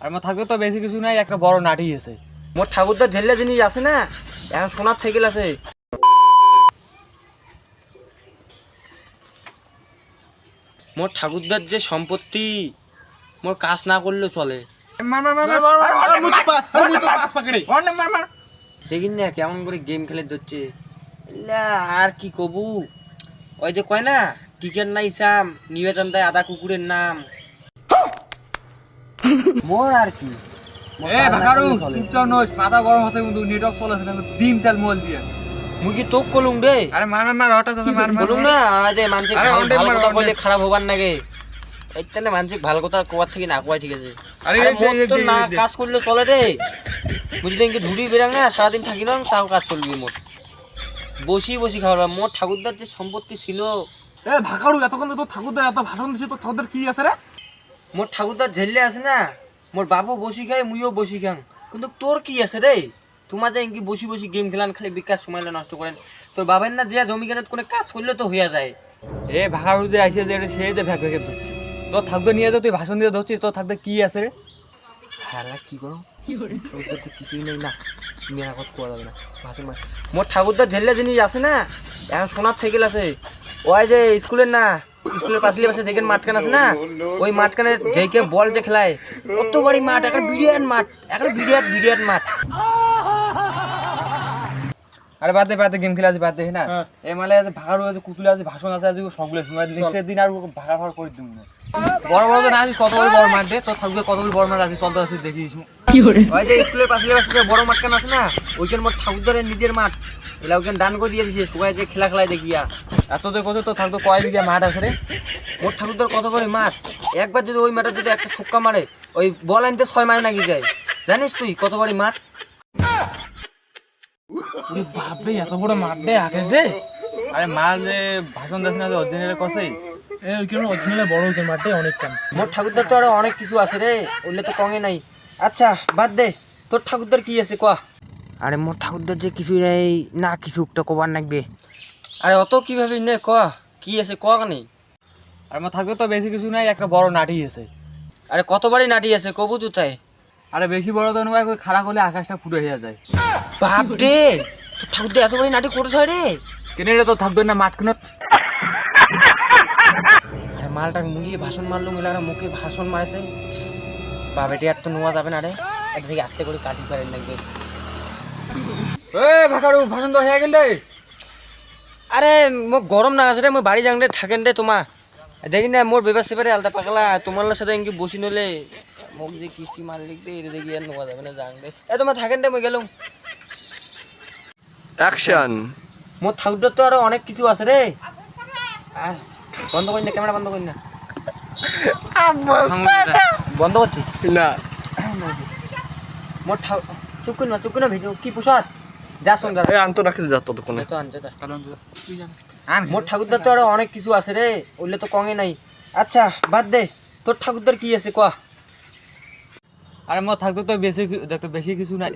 আর আমার থাকতে তো বেশি কিছু নাই, একটা বড় নাটি আছে। মোর ঠাকুরদার ঝেল্লা জিনিস আছে না, এখন সোনার সাইকেল আছে। মোর ঠাকুরদার যে সম্পত্তি, মোর কাজ না করলেও চলে। দেখিন না কেমন করে গেম খেলে ধরছে। আর কি কবু, ওই যে কয় না টিকেট নাই সাম নিবেদন দেয় আদা কুকুরের নাম। মোর আর কি মাথা গরম আছে কিন্তু নেটওয়ার্ক চলেছে না, ডিম তেল মোল দিয়ে। মুই কি তোক কলুম রে? আরে মার হঠাৎ আছে মার বলুম না যে মানসিক ভালো কথা কইলে খারাপ হবার নাগে। এইখানে মানসিক ভালো কথা কোয়ার থেকে না কোয়াই ঠিক আছে। আরে মোর তো না কাজ করলে চলে রে। বুঝলি কি ঝুড়ি বেরাং না সারাদিন থাকি না তাও কাজ চলবে মোর। বসি খাবার মোর ঠাকুরদার যে সম্পত্তি ছিল। এ ভাকারু এতক্ষণ তো ঠাকুরদার এত ভাষণ দিছে, তো ঠাকুরদার কি আছে রে? মোর ঠাকুরদার ঝেললে আছে না, মোর বাপও বসি খায় মুইও বসি খাং, কিন্তু তোর কি আছে রে? তোমার যে ইনকি বসি গেম খেলান খালি বেকার সময়টা নষ্ট করেন। তোর বাবার না যে জমি কেনাত কোনো কাজ করলে তো হইয়া যায়। এ ভাকারু যে আইছে যে সে যে ভ্যাক ভ্যাকে ধরছে, তোর থাকতে নিয়ে যা তুই ভাষণ দিয়ে ধরছিস, তোর থাকতে কি আছে রে? হ্যাঁ কি করো তোর তো কিছুই নেই না, মেয়া কথা কোয়া যাবে না ভাষণ। মোর ঠাকুরদার ঝেললে জিনিস আছে না, এখন সোনার সাইকেল আছে। ওই যে স্কুলের না, স্কুলের পাশে যেখানে মাঠখান আছে না, ওই মাঠখানে যেকে বল যে খেলায় কত বড় মাঠ, একটা বিরাট মাঠ, একটা বিরাট মাঠ। আরে বাদ দে গেম খেলা আছে বাদ দে না। এ মানে আছে ভাকারু আছে, কুতুলে আছে, ভাষণ আছে, আজকে সবগুলো শুনবা নেক্সট দিন আর ভাগা করে দিম না। বড় তো না আছিস, কত বড় মাঠ রে তোর থাকবে, কত বড় মাঠ আছে চলতে আছে দেখিস। ওই যে স্কুলের পাশে যে বড় মাঠখান আছে না, ওইখানে মোট ঠাকুরদারের নিজের মাঠ, এলা ওখানে দান করে দিয়ে দিছে সবাই যে খেলায় দেখিয়া। এত যে কত তো থাকতো কয় বিঘা মাঠ আছে রে? মোট ঠাকুরদার কত বড় মাঠ, একবার যদি ওই মাঠে যদি একটা ছক্কা মারে ওই বল আনতে 6 মাইল নাকি যায়। জানিস তুই কত বড় মাঠ? বাপরে এত বড় মাঠ রে আকাশ রে। আরে মা যে ভাষণ দিস না যে অরিজিনাল কসেই ওইখানে অরিজিনাল বড় হচ্ছে মাঠে অনেক কাম। মোট ঠাকুরদার তো আরো অনেক কিছু আছে রে, ওইলে তো কঙে নাই। আচ্ছা বাদ দে, তোর ঠাকুরদার কি আছে কয়া? আরে মোট ঠাকুরদার যে কিছু নেই না, কিছু একটা কবার লাগবে। আরে অত কিভাবে নে কয়া কি আছে কয়া নেই? আর আমার থাকতে তো বেশি কিছু নাই, একটা বড় নাটি আছে। আরে কতবারই নাটি আছে কবু তু তাই? আরে বেশি বড় তো নয়, খারাপ হলে আকাশটা ফুটে হয়ে যায়। বাপ রে, তোর ঠাকুরদার এত বড় নাটি করতে হয় রে? কেনে রে তো থাকতো না মাঠ কিনত। আরে মালটা মুগিয়ে ভাষণ মারলুম, এলাকা মুখে ভাষণ মারেছে। বাবেটি আর তো নোয়া যাবে না রে, একদিকে আস্তে করে কাটি পারেন লাগবে। এ ভাকারু ভাষণ তো হয়ে গেল রে। আরে মোক গরম না আছে রে, মই বাড়ি যাং রে, থাকেন রে তোমা। দেখি না মোর বেবার সেবারে আলতা পাকলা, তোমার সাথে এনকি বসি নলে মোক যে কিস্তি মার লিখতে এটা দেখি আর নোয়া যাবে না, যাং রে। এ তোমার থাকেন রে, মই গেলুম। অ্যাকশন। মোর ঠাকুরদার তো আরো অনেক কিছু আছে রে। বন্ধ করি না, ক্যামেরা বন্ধ করি না। বন্ধ করছিস না মোর চুপ করি না ভিডিও কি পোশাক যা শোন এই আন্ত রাখতে যা ততক্ষণে। তো আনছে মোর ঠাকুরদার তো আরো অনেক কিছু আছে রে, ওইলে তো কঙে নাই। আচ্ছা বাদ দে, তোর ঠাকুরদার কি আছে কয়া? আরে মোর থাকতো তো বেশি কিছু নাই।